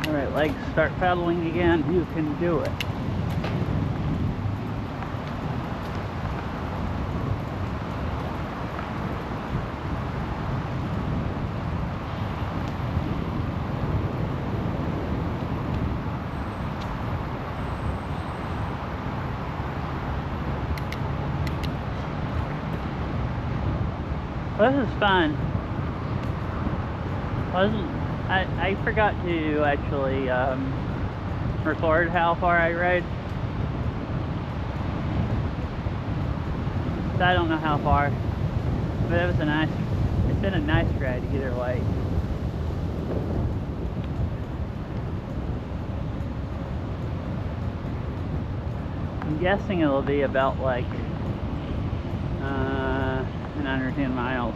Alright, legs start pedaling again. You can do it. This is fun. I forgot to actually record how far I rode. So I don't know how far, but it's been a nice ride either way. I'm guessing it'll be about like 9 or 10 miles.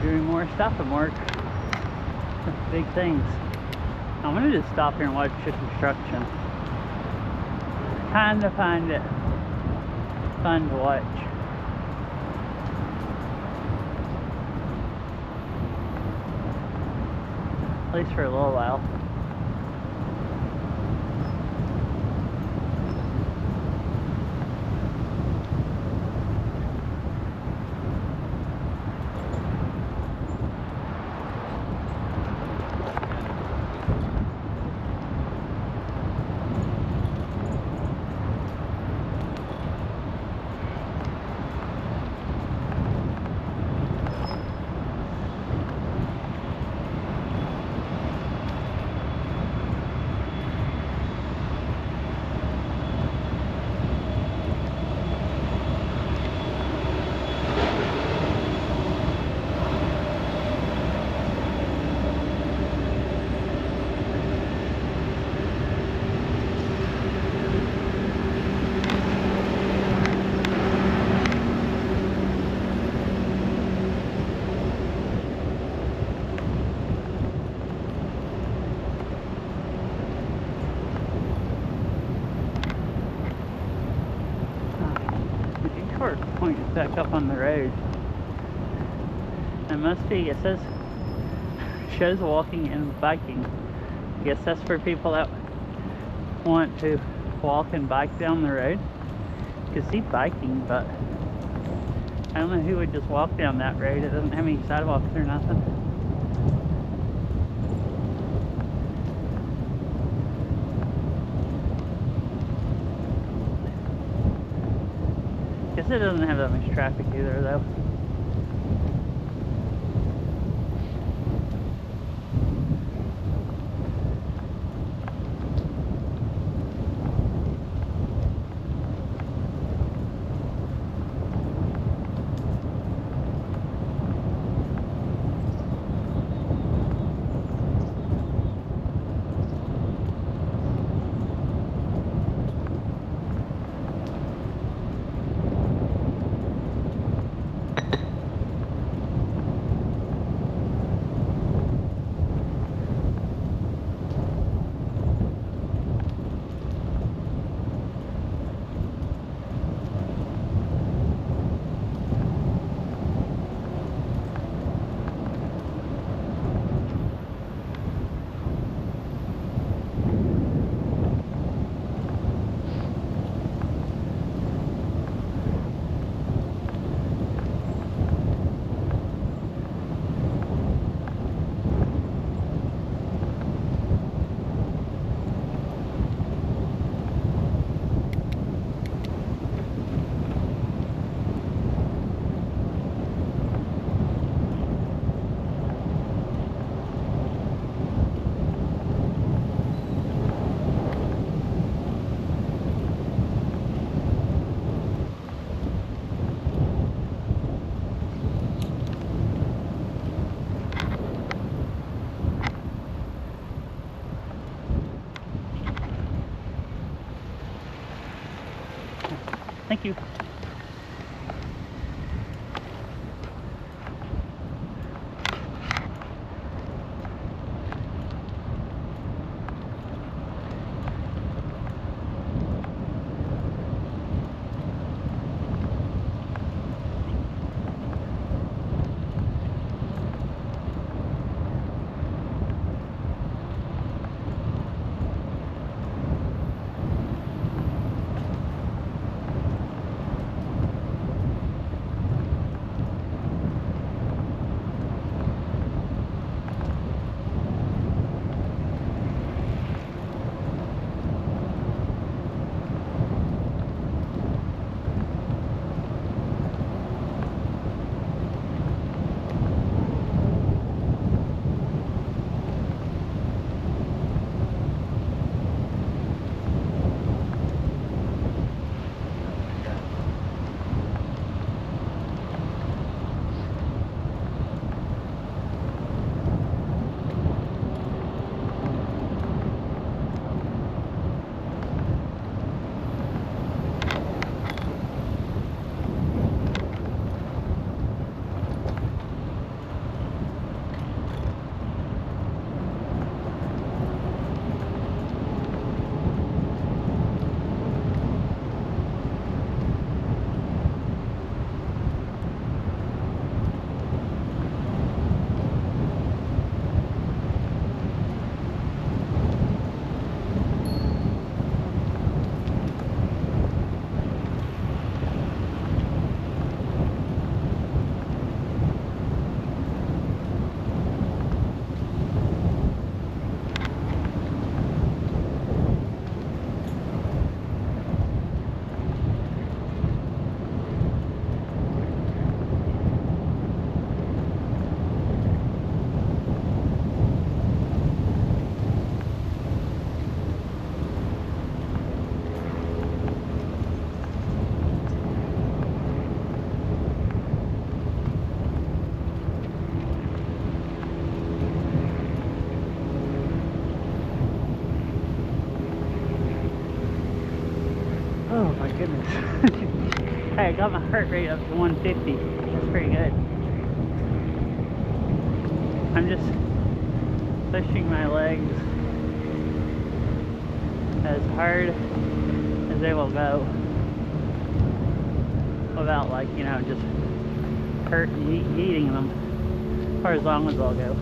Doing more stuff at work. Big things. I'm gonna just stop here and watch the construction. Kind of find it fun to watch. At least for a little while. Point back up on the road. It must be, it says, shows walking and biking. I guess that's for people that want to walk and bike down the road. You can see biking, but I don't know who would just walk down that road. It doesn't have any sidewalks or nothing. Guess it doesn't have that much traffic either, though. Thank you. goodness. Hey, I got my heart rate up to 150. That's pretty good. I'm just pushing my legs as hard as they will go without, like, you know, just eating them for as long as they'll go.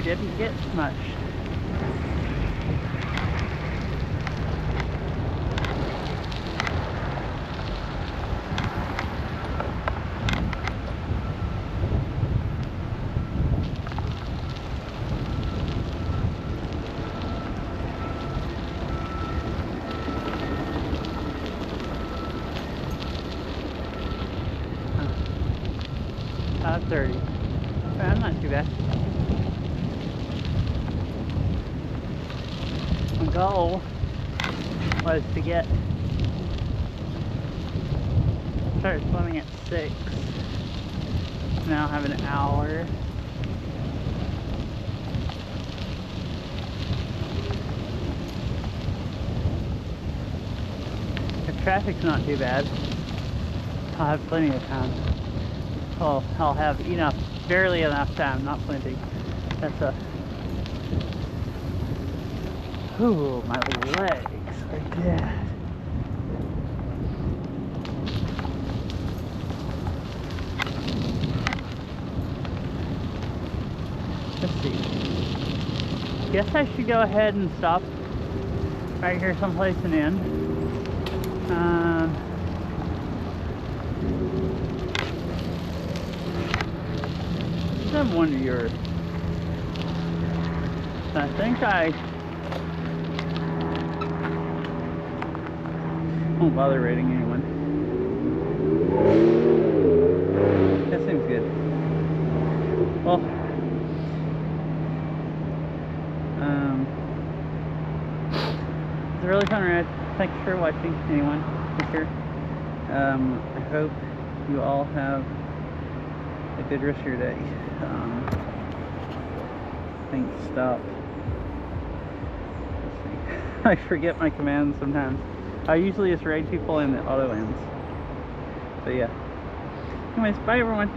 Didn't get smushed. Huh. 5:30. Well, not too bad. My goal was to start swimming at 6. Now I have an hour. If traffic's not too bad, I'll have plenty of time. Well, I'll have enough, barely enough time, not plenty. That's a... Ooh, my legs are dead. Let's see. Guess I should go ahead and stop right here someplace and end. Some one of yours. I think I won't bother rating anyone. That seems good. Well, it's a really fun ride. Thanks for watching, anyone here. I hope you all have a good rest of your day. I think stop. Let's see. I forget my commands sometimes. I usually just raid people in the auto ends. So yeah. Anyways, bye everyone.